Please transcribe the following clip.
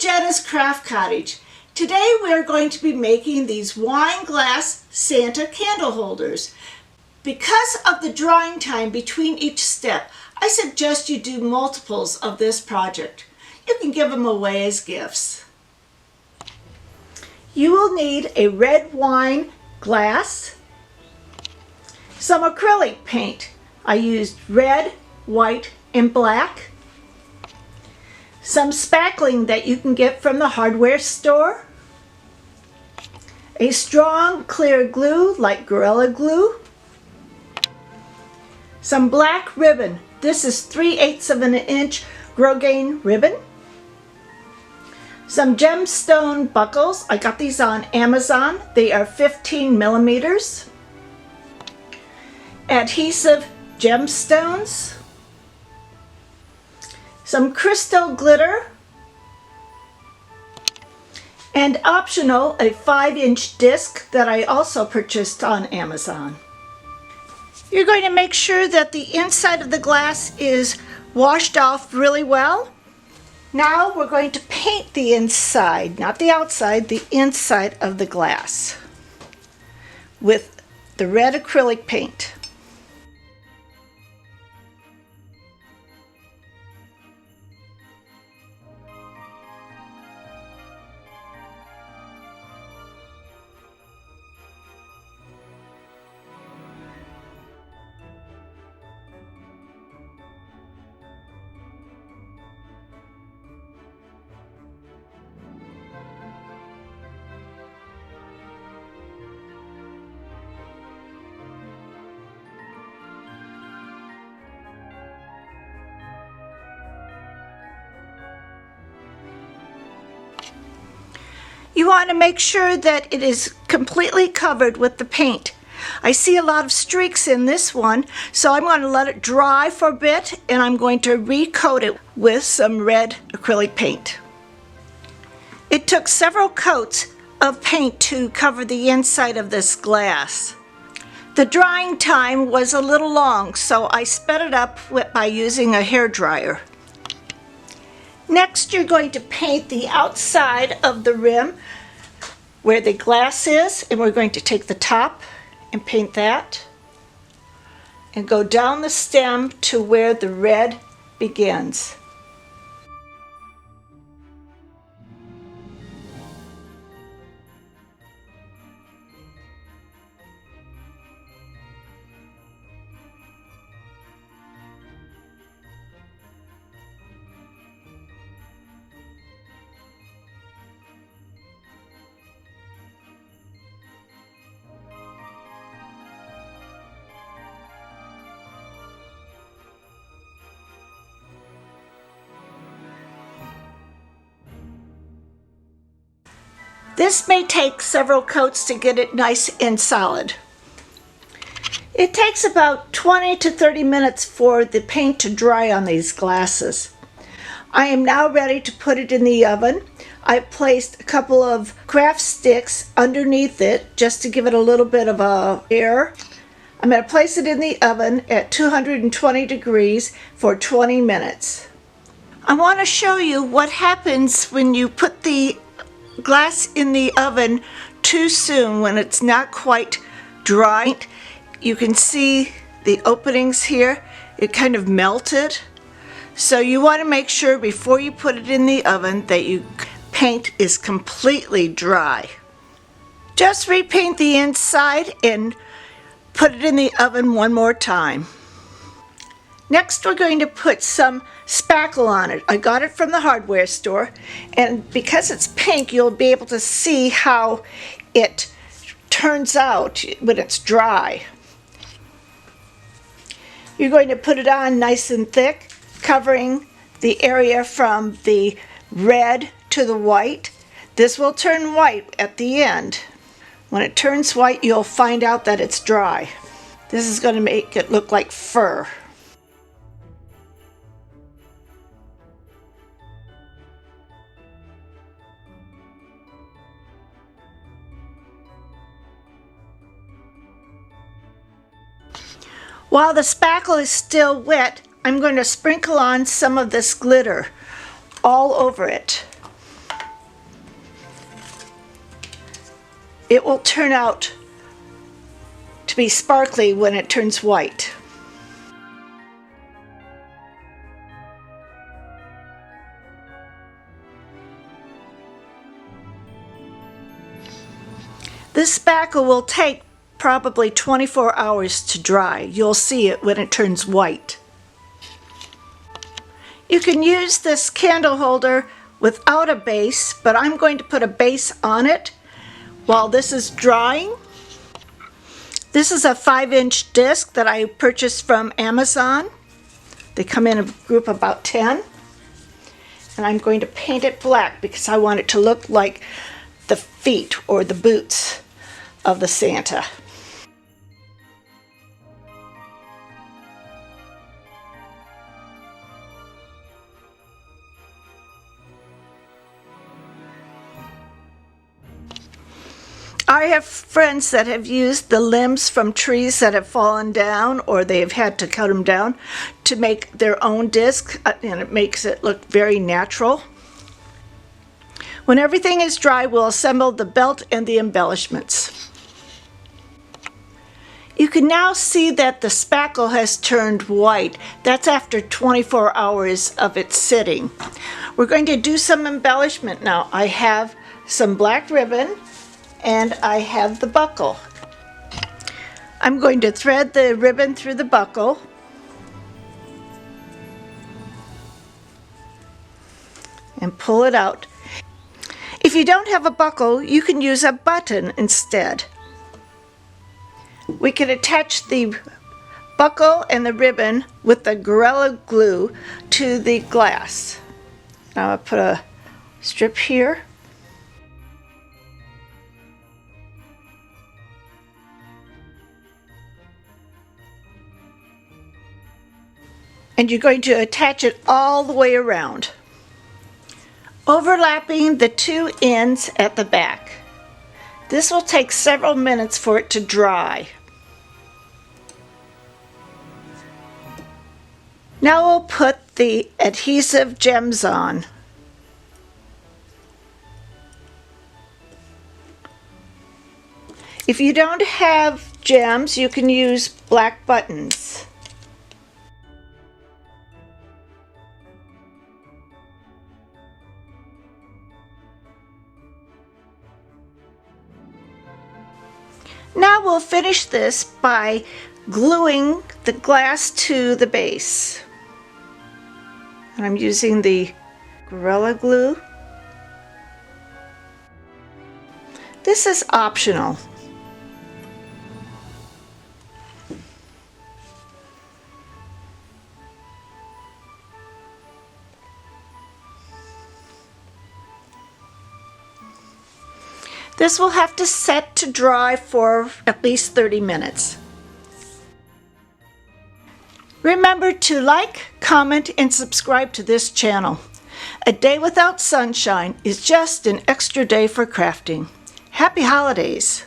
Jadda's Craft Cottage. Today we are going to be making these wine glass Santa candle holders. Because of the drying time between each step, I suggest you do multiples of this project. You can give them away as gifts. You will need a red wine glass, some acrylic paint. I used red, white, and black. Some spackling that you can get from the hardware store. A strong clear glue like Gorilla Glue. Some black ribbon. This is 3/8 of an inch grosgrain ribbon. Some gemstone buckles. I got these on Amazon. They are 15 millimeters. Adhesive Gem Stones. Some crystal glitter. And optional, a 5-inch disc that I also purchased on Amazon. You're going to make sure that the inside of the glass is washed off really well. Now we're going to paint the inside, not the outside, the inside of the glass with the red acrylic paint. You want to make sure that it is completely covered with the paint. I see a lot of streaks in this one, so I'm going to let it dry for a bit and I'm going to recoat it with some red acrylic paint. It took several coats of paint to cover the inside of this glass. The drying time was a little long, so I sped it up by using a hairdryer. Next, you're going to paint the outside of the rim where the glass is, and we're going to take the top and paint that and go down the stem to where the red begins. This may take several coats to get it nice and solid. It takes about 20 to 30 minutes for the paint to dry on these glasses. I am now ready to put it in the oven. I've placed a couple of craft sticks underneath it just to give it a little bit of air. I'm going to place it in the oven at 220 degrees for 20 minutes. I want to show you what happens when you put the glass in the oven too soon, when it's not quite dry. You can see the openings here. It kind of melted. So you want to make sure before you put it in the oven that your paint is completely dry. Just repaint the inside and put it in the oven one more time. Next, we're going to put some spackle on it. I got it from the hardware store, and because it's pink, you'll be able to see how it turns out when it's dry. You're going to put it on nice and thick, covering the area from the red to the white. This will turn white at the end. When it turns white, you'll find out that it's dry. This is going to make it look like fur. While the spackle is still wet, I'm going to sprinkle on some of this glitter all over it. it will turn out to be sparkly when it turns white. This spackle will take probably 24 hours to dry. You'll see it when it turns white. You can use this candle holder without a base, but I'm going to put a base on it while this is drying. This is a 5-inch disc that I purchased from Amazon. They come in a group of about 10. And I'm going to paint it black because I want it to look like the feet or the boots of the Santa. I have friends that have used the limbs from trees that have fallen down, or they've had to cut them down to make their own disc, and it makes it look very natural. When everything is dry, we'll assemble the belt and the embellishments. You can now see that the spackle has turned white. That's after 24 hours of it sitting. We're going to do some embellishment now. I have some black ribbon and I have the buckle. I'm going to thread the ribbon through the buckle. And pull it out. If you don't have a buckle, you can use a button instead. We can attach the buckle and the ribbon with the Gorilla Glue to the glass. Now I'll put a strip here. And you're going to attach it all the way around, overlapping the two ends at the back. This will take several minutes for it to dry. Now we'll put the adhesive gems on. If you don't have gems, you can use black buttons. Now we'll finish this by gluing the glass to the base. And I'm using the Gorilla Glue. This is optional. This will have to set to dry for at least 30 minutes. Remember to like, comment, and subscribe to this channel. A day without sunshine is just an extra day for crafting. Happy holidays!